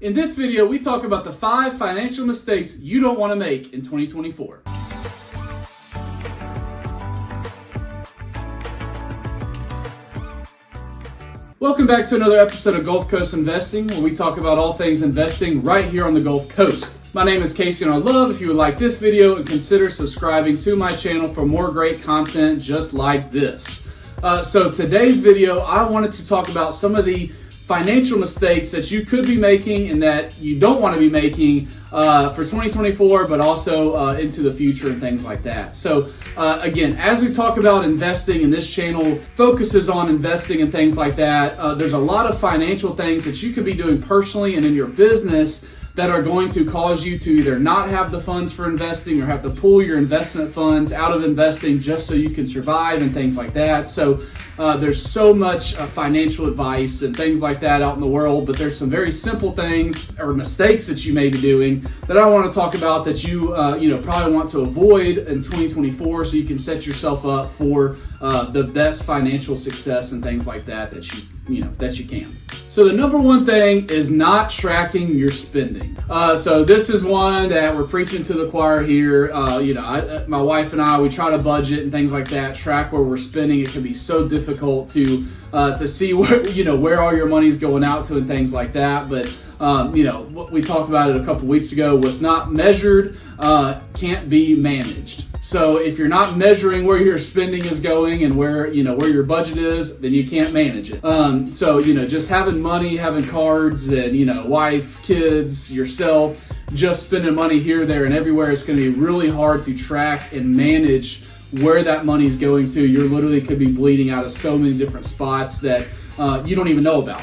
In this video, we talk about the 5 financial mistakes you don't want to make in 2024. Welcome back to another episode of Gulf Coast Investing, where we talk about all things investing right here on the Gulf Coast. My name is Casey, and I'd love if you would like this video and consider subscribing to my channel for more great content just like this. So today's video, I wanted to talk about some of the financial mistakes that you could be making and that you don't want to be making for 2024, but also into the future and things like that. So again, as we talk about investing, and this channel focuses on investing and things like that, there's a lot of financial things that you could be doing personally and in your business that are going to cause you to either not have the funds for investing or have to pull your investment funds out of investing just so you can survive and things like that. So there's so much financial advice and things like that out in the world, but there's some very simple things or mistakes that you may be doing that I want to talk about that you probably want to avoid in 2024, so you can set yourself up for the best financial success and things like that that you can. So the number one thing is not tracking your spending. So this is one that we're preaching to the choir here. My wife and I, we try to budget and things like that, track where we're spending. It can be so difficult to see where all your money's going out to and things like that. But we talked about it a couple weeks ago. What's not measured can't be managed. So if you're not measuring where your spending is going and where your budget is, then you can't manage it. Just having money, having cards, and wife, kids, yourself, just spending money here, there, and everywhere, it's going to be really hard to track and manage where that money's going to. You literally could be bleeding out of so many different spots that you don't even know about.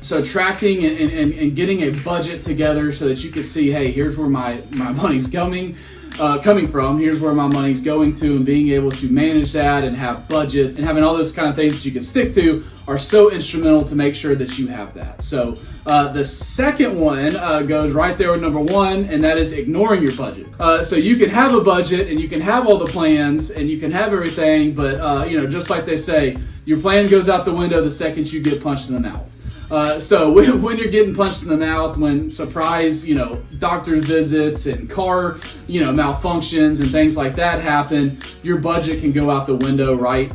So tracking and getting a budget together so that you can see, hey, here's where my money's coming from, here's where my money's going to, and being able to manage that and have budgets and having all those kind of things that you can stick to are so instrumental to make sure that you have that. So the second one goes right there with number one, and that is ignoring your budget. So you can have a budget and you can have all the plans and you can have everything, but just like they say, your plan goes out the window the second you get punched in the mouth. So when you're getting punched in the mouth, when surprise, doctor's visits and car, malfunctions and things like that happen, your budget can go out the window right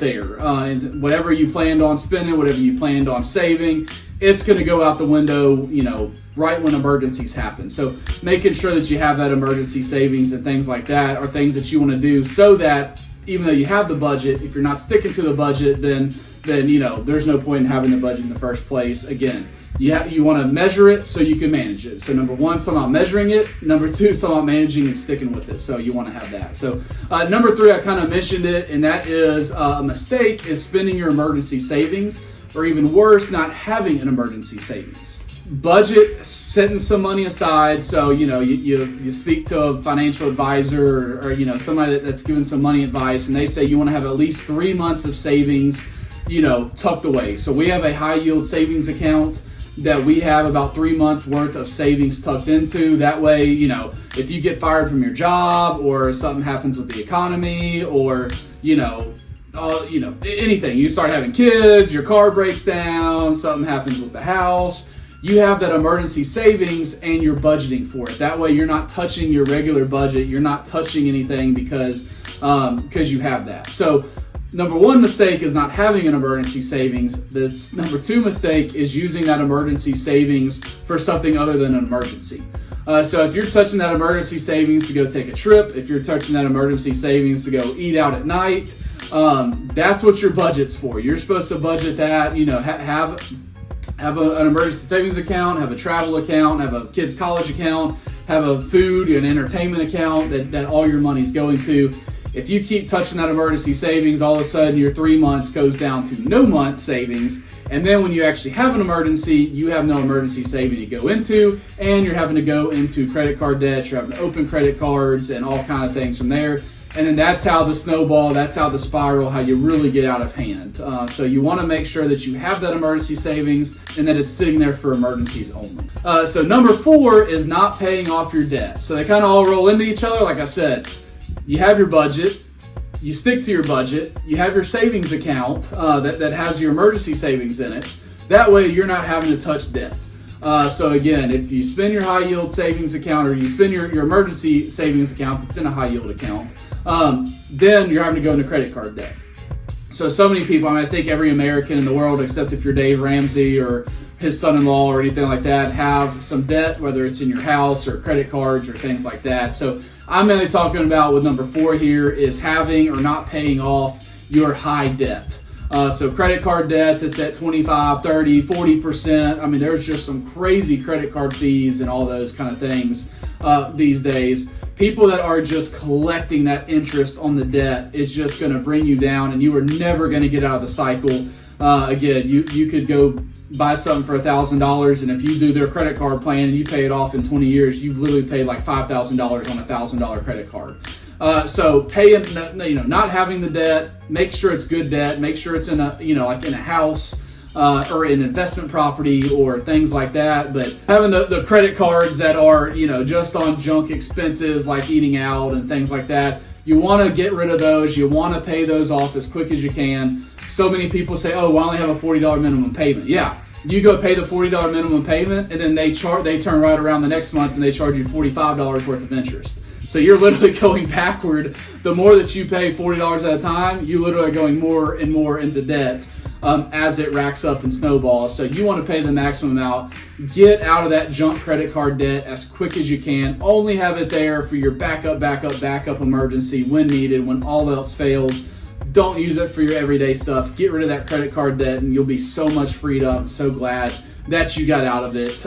there. And whatever you planned on spending, whatever you planned on saving, it's going to go out the window, right when emergencies happen. So making sure that you have that emergency savings and things like that are things that you want to do, so that even though you have the budget, if you're not sticking to the budget, then there's no point in having the budget in the first place. Again, you want to measure it so you can manage it. So number one, it's about measuring it. Number two, it's about managing and sticking with it. So you want to have that. So number three, I kind of mentioned it, and that is a mistake is spending your emergency savings, or even worse, not having an emergency savings. Budget, setting some money aside. So you speak to a financial advisor or somebody that's giving some money advice, and they say you want to have at least 3 months of savings tucked away. So we have a high yield savings account that we have about 3 months worth of savings tucked into. That way, if you get fired from your job, or something happens with the economy, or anything, you start having kids, your car breaks down, something happens with the house, you have that emergency savings and you're budgeting for it. That way you're not touching your regular budget, you're not touching anything because you have that. So number one mistake is not having an emergency savings. This number two mistake is using that emergency savings for something other than an emergency. So if you're touching that emergency savings to go take a trip, if you're touching that emergency savings to go eat out at night, that's what your budget's for. You're supposed to budget that, have an emergency savings account, have a travel account, have a kid's college account, have a food and entertainment account that all your money's going to. If you keep touching that emergency savings, all of a sudden your 3 months goes down to no month savings. And then when you actually have an emergency, you have no emergency saving to go into, and you're having to go into credit card debt, you're having to open credit cards and all kind of things from there. And then that's how the snowball, that's how the spiral, how you really get out of hand. So you want to make sure that you have that emergency savings and that it's sitting there for emergencies only. So number 4 is not paying off your debt. So they kind of all roll into each other. Like I said, you have your budget, you stick to your budget, you have your savings account that has your emergency savings in it. That way you're not having to touch debt. So again, if you spend your high yield savings account, or you spend your emergency savings account that's in a high yield account, then you're having to go into credit card debt. So many people, I think every American in the world, except if you're Dave Ramsey or his son-in-law or anything like that, have some debt, whether it's in your house or credit cards or things like that. So I'm mainly talking about with number 4 here is having or not paying off your high debt. So credit card debt that's at 25, 30, 40%. I mean, there's just some crazy credit card fees and all those kind of things these days. People that are just collecting that interest on the debt is just going to bring you down, and you are never going to get out of the cycle. Again, you could go buy something for $1,000, and if you do their credit card plan and you pay it off in 20 years, you've literally paid like $5,000 on a $1,000 credit card. So paying, not having the debt, make sure it's good debt, make sure it's in a, like in a house, or an investment property or things like that. But having the credit cards that are, just on junk expenses like eating out and things like that, you want to get rid of those. You want to pay those off as quick as you can. So many people say, oh, well, I only have a $40 minimum payment. Yeah, you go pay the $40 minimum payment, and then they turn right around the next month and they charge you $45 worth of interest. So you're literally going backward. The more that you pay $40 at a time, you literally are going more and more into debt as it racks up and snowballs. So you want to pay the maximum amount. Get out of that junk credit card debt as quick as you can. Only have it there for your backup emergency when needed, when all else fails. Don't use it for your everyday stuff. Get rid of that credit card debt, and you'll be so much freed up. So glad that you got out of it,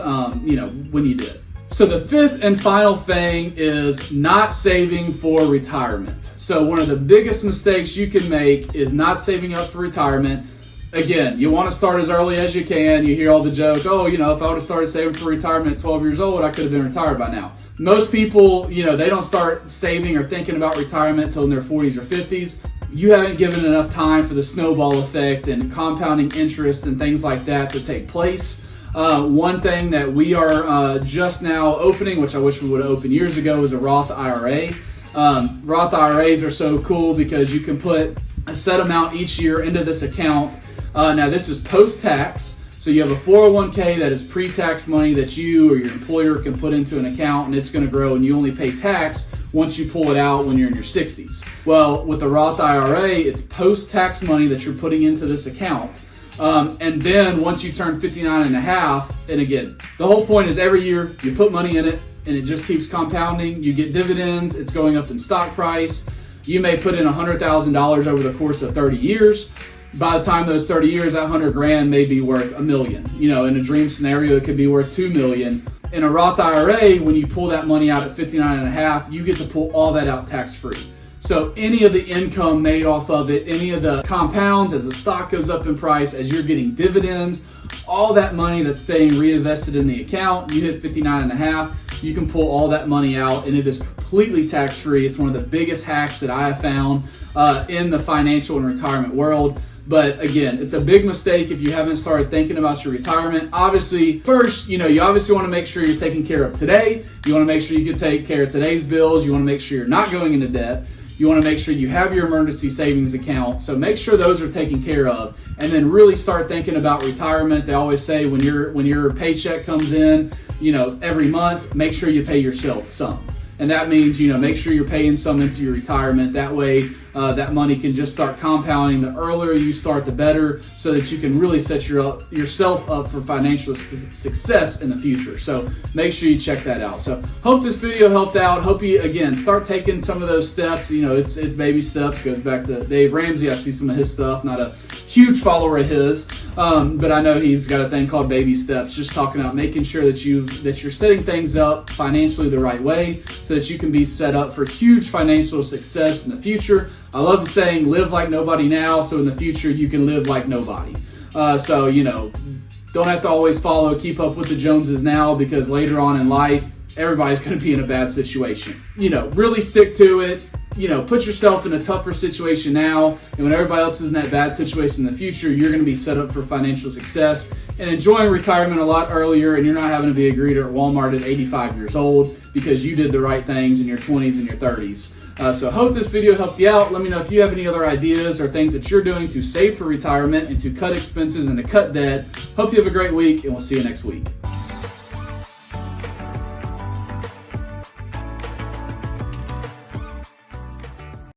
when you did. So the 5th and final thing is not saving for retirement. So one of the biggest mistakes you can make is not saving up for retirement. Again, you want to start as early as you can. You hear all the joke, oh, if I would have started saving for retirement at 12 years old, I could have been retired by now. Most people, they don't start saving or thinking about retirement until in their 40s or 50s. You haven't given enough time for the snowball effect and compounding interest and things like that to take place. One thing that we are just now opening, which I wish we would have opened years ago, is a Roth IRA. Roth IRAs are so cool because you can put a set amount each year into this account. Now this is post-tax, so you have a 401k that is pre-tax money that you or your employer can put into an account, and it's going to grow, and you only pay tax once you pull it out when you're in your 60s. Well, with the Roth IRA, it's post-tax money that you're putting into this account. And then once you turn 59 and a half, and again, the whole point is every year you put money in it and it just keeps compounding. You get dividends, it's going up in stock price. You may put in $100,000 over the course of 30 years. By the time those 30 years, that $100,000 may be worth $1 million. In a dream scenario, it could be worth $2 million. In a Roth IRA, when you pull that money out at 59 and a half, you get to pull all that out tax-free. So any of the income made off of it, any of the compounds as the stock goes up in price, as you're getting dividends, all that money that's staying reinvested in the account, you hit 59 and a half, you can pull all that money out, and it is completely tax-free. It's one of the biggest hacks that I have found in the financial and retirement world. But again, it's a big mistake if you haven't started thinking about your retirement. Obviously, first, you obviously want to make sure you're taking care of today. You want to make sure you can take care of today's bills. You want to make sure you're not going into debt. You want to make sure you have your emergency savings account. So make sure those are taken care of, and then really start thinking about retirement. They always say when your paycheck comes in, every month, make sure you pay yourself some. And that means, make sure you're paying some into your retirement. That way, that money can just start compounding. The earlier you start, the better, so that you can really set yourself up for financial success in the future. So make sure you check that out. So hope this video helped out. Hope you, again, start taking some of those steps. It's baby steps. Goes back to Dave Ramsey. I see some of his stuff. Not a huge follower of his, but I know he's got a thing called Baby Steps, just talking about making sure that you're setting things up financially the right way so that you can be set up for huge financial success in the future. I love the saying, live like nobody now, so in the future you can live like nobody. So, don't have to always keep up with the Joneses now, because later on in life, everybody's going to be in a bad situation. Really stick to it. Put yourself in a tougher situation now, and when everybody else is in that bad situation in the future, you're going to be set up for financial success and enjoying retirement a lot earlier, and you're not having to be a greeter at Walmart at 85 years old because you did the right things in your 20s and your 30s. So hope this video helped you out. Let me know if you have any other ideas or things that you're doing to save for retirement and to cut expenses and to cut debt. Hope you have a great week, and we'll see you next week.